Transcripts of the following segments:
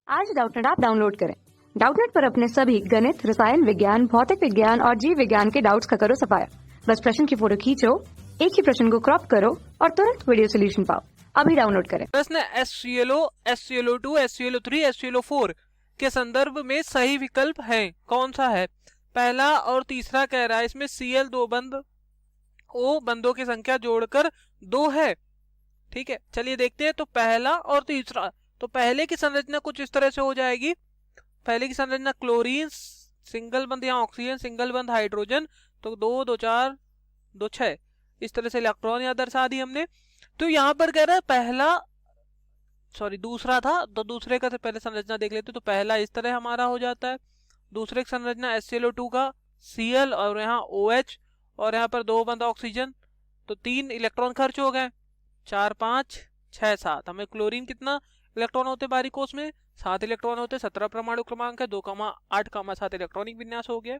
आज Doubtnut app download करें। Doubtnut पर अपने सभी गणित, रसायन विज्ञान, भौतिक विज्ञान और जीव विज्ञान के डाउट्स का करो सफाया। बस प्रश्न की फोटो खींचो, एक ही प्रश्न को क्रॉप करो और तुरंत वीडियो सोल्यूशन पाओ। अभी डाउनलोड करें। प्रश्न HClO, HClO2, HClO3, HClO4 के संदर्भ में सही विकल्प है कौन सा है? पहला और तीसरा कह रहा है इसमें Cl दो बंद O बंदों की संख्या जोड़कर 2 है। ठीक है, चलिए देखते हैं। तो पहला और तीसरा, तो पहले की संरचना कुछ इस तरह से हो जाएगी। पहले की संरचना क्लोरीन सिंगल बंद यहाँ ऑक्सीजन सिंगल बंद हाइड्रोजन, तो 2 2 4 2 6 इस तरह से इलेक्ट्रॉन यहाँ दर्शा दी हमने। तो यहाँ पर कह रहा है पहला दूसरा था, तो दूसरे का पहले संरचना देख लेते। तो पहला इस तरह हमारा हो जाता है। दूसरे की संरचना HClO2 का Cl और यहाँ OH और यहाँ पर 2 बंद ऑक्सीजन, तो 3 इलेक्ट्रॉन खर्च हो गए। 4 5 6 7 हमें क्लोरीन कितना इलेक्ट्रॉन होते बाहरी कोष में? 7 इलेक्ट्रॉन होते। 17 परमाणु क्रमांक है। 2,8,7 इलेक्ट्रॉनिक विन्यास हो गया।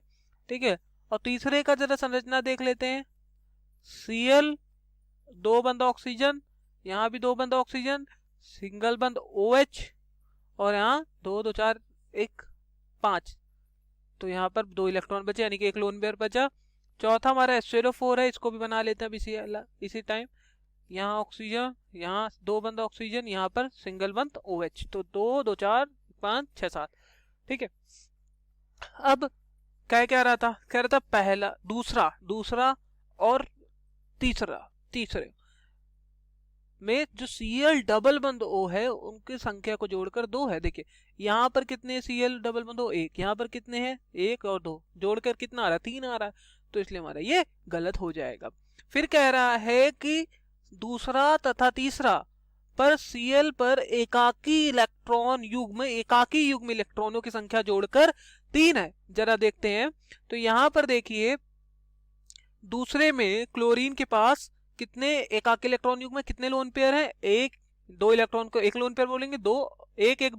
ठीक है, और तीसरे का जरा संरचना देख लेते हैं। Cl 2 बंद ऑक्सीजन, यहाँ भी 2 बंद ऑक्सीजन, सिंगल बंद OH और यहाँ 2 2 4 1 5, तो यहाँ पर 2 इलेक्ट्रॉन बचे यानी कि 1 लोन पेयर बचा। चौथा हमारा HClO4 है, इसको भी बना लेते हैं इसी टाइम। यहाँ ऑक्सीजन, यहाँ 2 बंद ऑक्सीजन, यहाँ पर सिंगल बंद OH, तो 2 2 4 5 6 7। ठीक है, अब क्या रहा था? कह रहा था पहला दूसरा और तीसरे में जो Cl डबल बंद O है उनकी संख्या को जोड़कर 2 है। देखिए यहाँ पर कितने Cl डबल बंद O? 1। यहाँ पर कितने हैं? 1 और 2, जोड़कर कितना आ रहा है? 3 आ रहा है। तो इसलिए हमारा ये गलत हो जाएगा। फिर कह रहा है कि दूसरा तथा तीसरा पर Cl पर एकाकी युग्म इलेक्ट्रॉनों की संख्या जोड़कर 3 है। जरा देखते हैं। तो यहाँ पर देखिए दूसरे में क्लोरीन के पास कितने एकाकी इलेक्ट्रॉन युग्म है, कितने लोन पेयर है? 1 2 इलेक्ट्रॉन को 1 लोन पेयर बोलेंगे, 2 1 1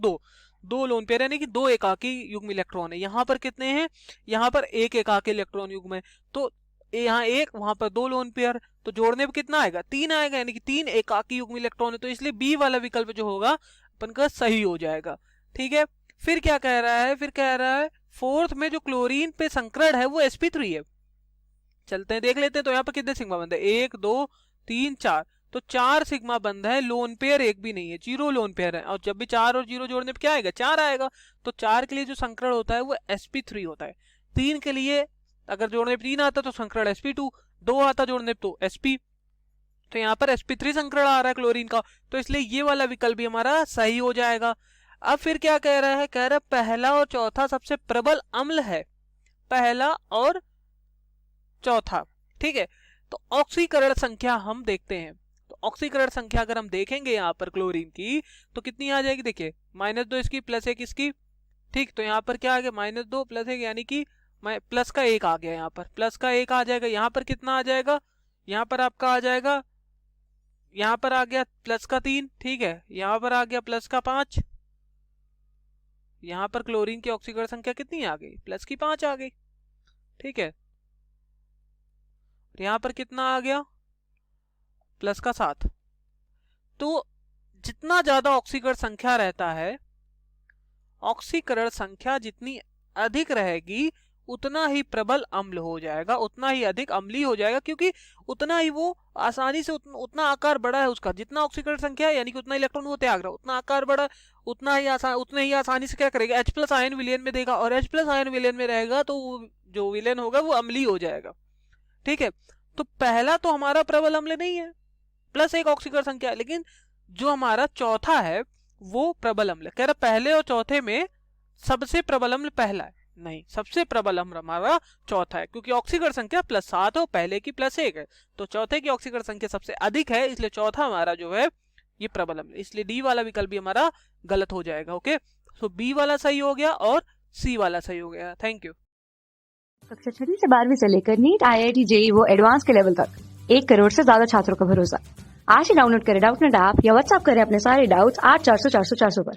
2 लोन पेयर यानी कि 2 एकाकी युग्म इलेक्ट्रॉन है। यहाँ पर कितने हैं? यहाँ पर 1 एकाकी इलेक्ट्रॉन युग्म है, तो यहाँ 1 वहां पर 2 लोन पेयर, तो जोड़ने पर कितना आएगा? 3 आएगा, यानी कि 3 एकाकी युग्म इलेक्ट्रॉन है। तो इसलिए बी वाला विकल्प जो होगा अपन का सही हो जाएगा। ठीक है, फिर क्या कह रहा है? फिर कह रहा है फोर्थ में जो क्लोरीन पे संकरण है वो sp3 है। चलते हैं देख लेते हैं। तो यहाँ पर कितने सिग्मा बंद है? 1 2 3 4, तो 4 सिग्मा बंद है। लोन पेयर एक भी नहीं है, 0 लोन पेयर है। और जब भी 4 और 0 जोड़ने पे क्या आएगा? 4 आएगा। तो 4 के लिए जो संकरण होता है वो sp3 होता है। 3 के लिए अगर जोड़ने पे 3 आता तो संकरण sp2, 2 आता जोड़ने पे तो sp, तो यहाँ पर sp3 संकरण आ रहा है क्लोरीन का, तो इसलिए ये वाला विकल्प भी हमारा सही हो जाएगा। अब फिर क्या कह रहा है? कह रहा है पहला और चौथा सबसे प्रबल अम्ल है, पहला और चौथा। ठीक है, तो ऑक्सीकरण संख्या हम देखते हैं। तो ऑक्सीकरण संख्या अगर हम देखेंगे यहाँ पर क्लोरीन की तो कितनी आ जाएगी? देखिए -2 इसकी, +1 इसकी। ठीक, तो यहाँ पर क्या आ गया? -2 +1 यानी कि प्लस का 1 आ गया। यहाँ पर प्लस का 1 आ जाएगा। यहाँ पर कितना आ जाएगा? यहाँ पर आपका आ जाएगा, यहाँ पर आ गया प्लस का 3। ठीक है, यहाँ पर आ गया प्लस का 5। यहाँ पर क्लोरीन की ऑक्सीकरण संख्या कितनी आ गई? प्लस की 5 आ गई। ठीक है, यहाँ पर कितना आ गया? प्लस का 7। तो जितना ज्यादा ऑक्सीकरण संख्या रहता है, ऑक्सीकरण संख्या जितनी अधिक रहेगी उतना ही प्रबल अम्ल हो जाएगा, उतना ही अधिक अम्लीय हो जाएगा, क्योंकि उतना ही वो आसानी से उतना आकार बड़ा है उसका। जितना ऑक्सीकरण संख्या है यानी कि उतना इलेक्ट्रॉन वो त्याग रहा है, उतना आकार बड़ा, उतने ही आसानी से क्या करेगा? H+ आयन विलयन में देगा, और H+ आयन विलयन में रहेगा तो जो विलयन होगा वो अम्लीय हो जाएगा। ठीक है, तो पहला तो हमारा प्रबल अम्ल नहीं है, +1 ऑक्सीकरण संख्या है, लेकिन जो हमारा चौथा है वो प्रबल अम्ल। कह रहा पहले और चौथे में सबसे प्रबल अम्ल पहला है, नहीं, सबसे प्रबल अम्ल हमारा चौथा है, क्योंकि ऑक्सीकरण संख्या +7 है, पहले की +1 है, तो चौथे की ऑक्सीकरण संख्या सबसे अधिक है, इसलिए चौथा हमारा जो है ये प्रबल अम्ल। इसलिए डी वाला विकल्प भी हमारा गलत हो जाएगा। ओके, सो बी वाला सही हो गया और सी वाला सही हो गया। Thank you. कक्षा 6 से 12वीं से लेकर नीट, IIT, JEE वो एडवांस के लेवल तक 1 करोड़ से ज्यादा छात्रों का भरोसा। आज ही डाउनलोड करें डाउटनेट ऐप या व्हाट्सएप करें अपने सारे डाउट्स 8400 400 400 पर।